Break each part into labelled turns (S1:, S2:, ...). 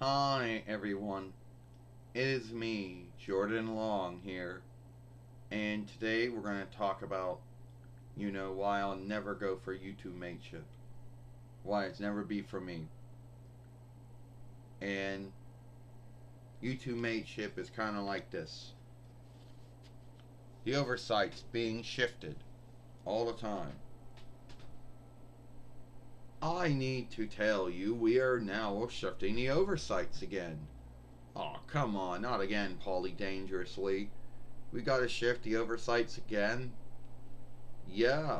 S1: Hi everyone, it is me, Jordan Long here, and today we're going to talk about, why I'll never go for YouTube mateship. Why it's never be for me. And YouTube mateship is kind of like this. The oversight's being shifted all the time. I need to tell you we are now shifting the oversights again. Oh, come on, not again, Paulie Dangerously. We gotta shift the oversights again? Yeah,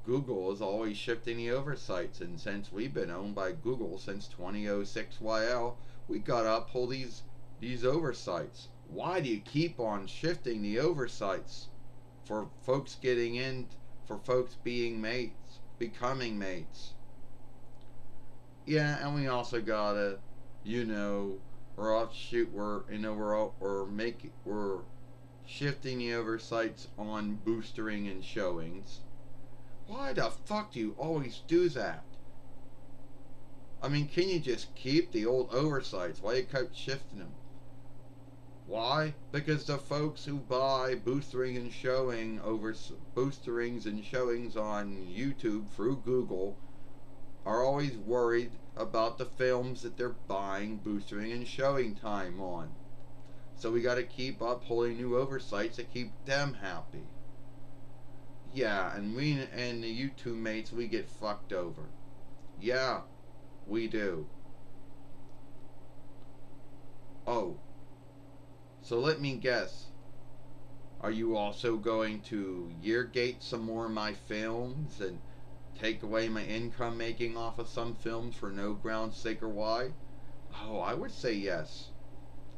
S1: Google is always shifting the oversights, and since we've been owned by Google since 2006 YL, we gotta uphold these oversights. Why do you keep on shifting the oversights for folks getting in, for folks being mates, becoming mates? Yeah, and we also gotta, you know, we're offshoot, we're shifting the oversights on boostering and showings. Why the fuck do you always do that? I mean, can you just keep the old oversights? Why you keep shifting them? Why? Because the folks who buy boosterings and showings on YouTube through Google are always worried about the films that they're buying boostering and showing time on. So we got to keep upholding new oversights to keep them happy. Yeah, and we and the YouTube mates we get fucked over. Yeah, we do. Oh, so let me guess. Are you also going to yeargate some more of my films and take away my income making off of some films for no ground sake or why? Oh, I would say yes.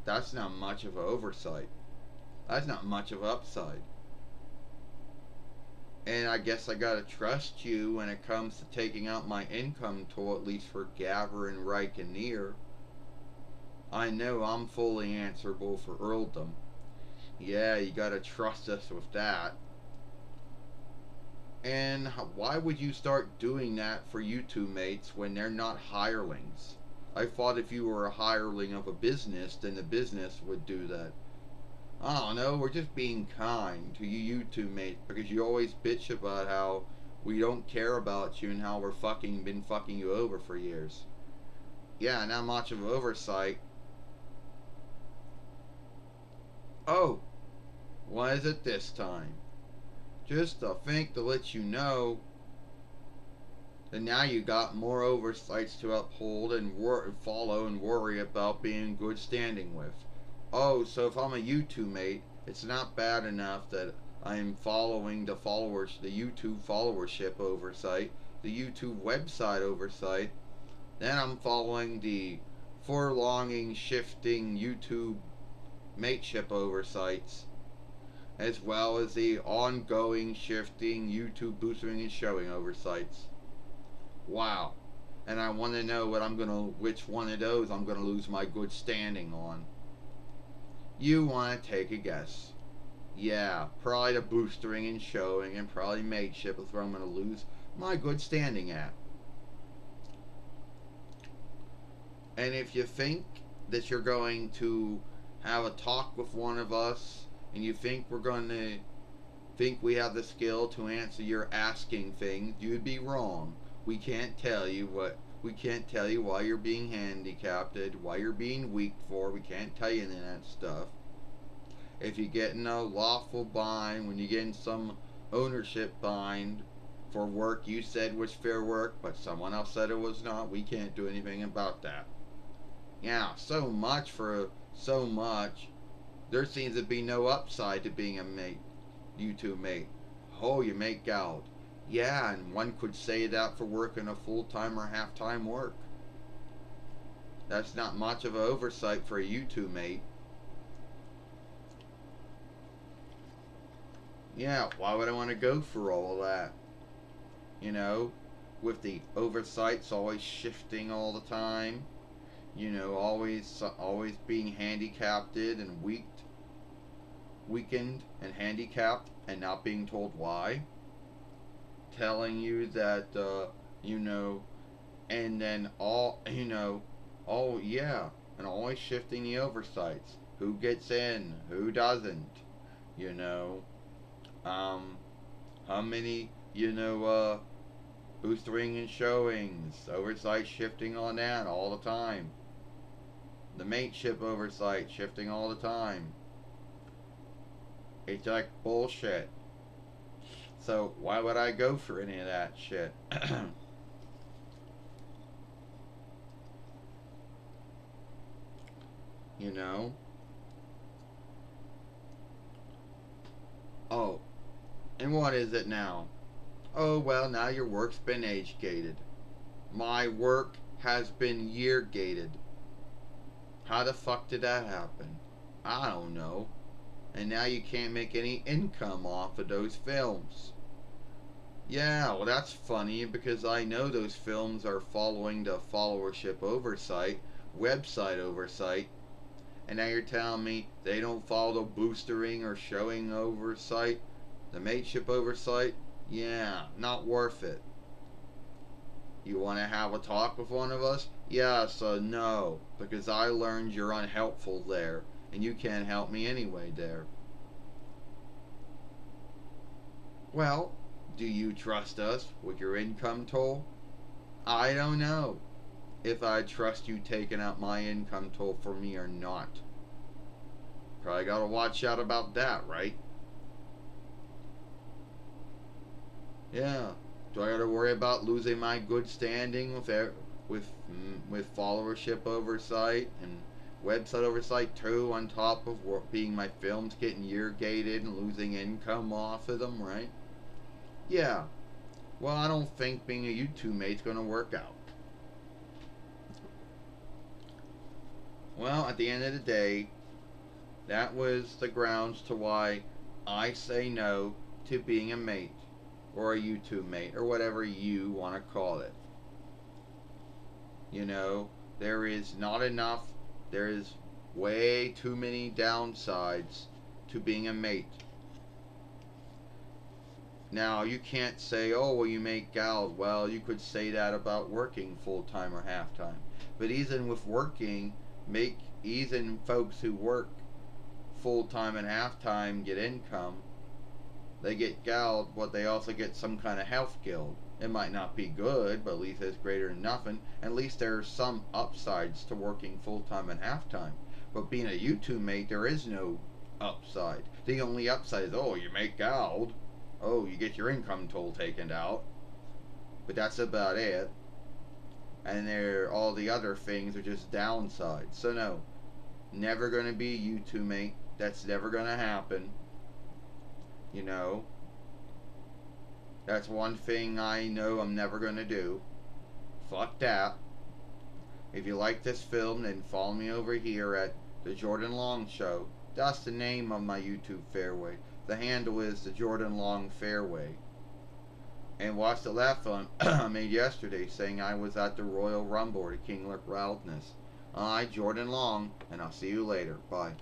S1: That's not much of an oversight. That's not much of an upside. And I guess I gotta trust you when it comes to taking out my income toll, at least for Gabber and Reich and Near. I know I'm fully answerable for earldom. Yeah, you gotta trust us with that. And why would you start doing that for you two mates when they're not hirelings? I thought if you were a hireling of a business, then the business would do that. I don't know, we're just being kind to you two mates because you always bitch about how we don't care about you and how we're been fucking you over for years. Yeah, not much of oversight. Oh, what is it this time? Just a think to let you know that now you got more oversights to uphold and follow and worry about being in good standing with. Oh, so if I'm a YouTube mate, it's not bad enough that I'm following the YouTube followership oversight, the YouTube website oversight. Then I'm following the forlonging, shifting YouTube mateship oversights, as well as the ongoing, shifting YouTube boosting and showing oversights. Wow. And I want to know which one of those I'm gonna lose my good standing on. You want to take a guess? Yeah, probably the boostering and showing, and probably mateship is where I'm gonna lose my good standing at. And if you think that you're going to have a talk with one of us, and you think we're going to think we have the skill to answer your asking things, you'd be wrong. We can't tell you why you're being handicapped, why you're being weak for. We can't tell you any of that stuff. If you get in a lawful bind, when you get in some ownership bind for work you said was fair work, but someone else said it was not, we can't do anything about that. Yeah, so much for so much. There seems to be no upside to being a mate. You two mate. Oh, you make out. Yeah, and one could say that for working a full time or half time work. That's not much of an oversight for a you two mate. Yeah, why would I want to go for all of that? You know, with the oversights always shifting all the time. Always being handicapped and weakened and handicapped and not being told why, telling you that you know and then all oh yeah, and always shifting the oversights. Who gets in? Who doesn't? You know, how many, boostering and showings, oversight shifting on that all the time. The mateship oversight shifting all the time. It's like bullshit. So why would I go for any of that shit? you know? Oh, and what is it now? Oh, well, now your work's been age gated. My work has been year gated. How the fuck did that happen? I don't know. And now you can't make any income off of those films. Yeah, well, that's funny because I know those films are following the followership oversight, website oversight, and now you're telling me they don't follow the boostering or showing oversight, the mateship oversight? Yeah, not worth it. You want to have a talk with one of us? Yes, no, because I learned you're unhelpful there, and you can't help me anyway there. Well, do you trust us with your income toll? I don't know if I trust you taking out my income toll for me or not. Probably gotta watch out about that, right? Yeah. Do I gotta worry about losing my good standing with followership oversight and website oversight too, on top of being my films getting year gated and losing income off of them, right? Yeah. Well, I don't think being a YouTube mate's gonna work out. Well, at the end of the day, that was the grounds to why I say no to being a mate or a YouTube mate or whatever you want to call it. You know, there is not enough, there is way too many downsides to being a mate. Now, you can't say, oh, well, you make gals. Well, you could say that about working full time or half time. But even with working, even folks who work full time and half time get income. They get galled, but they also get some kind of health guild. It might not be good, but at least it's greater than nothing. At least there's some upsides to working full time and half time. But being a YouTube mate, there is no upside. The only upside is, oh, you make galled. Oh, you get your income toll taken out. But that's about it. And all the other things are just downsides. So no, never gonna be a YouTube mate. That's never gonna happen. You know, that's one thing I know I'm never gonna do. Fuck that. If you like this film, then follow me over here at The Jordan Long Show. That's the name of my YouTube fairway. The handle is The Jordan Long Fairway. And watch the last film I made yesterday saying I was at the Royal Rumble at King Loudness. I, Jordan Long, and I'll see you later. Bye.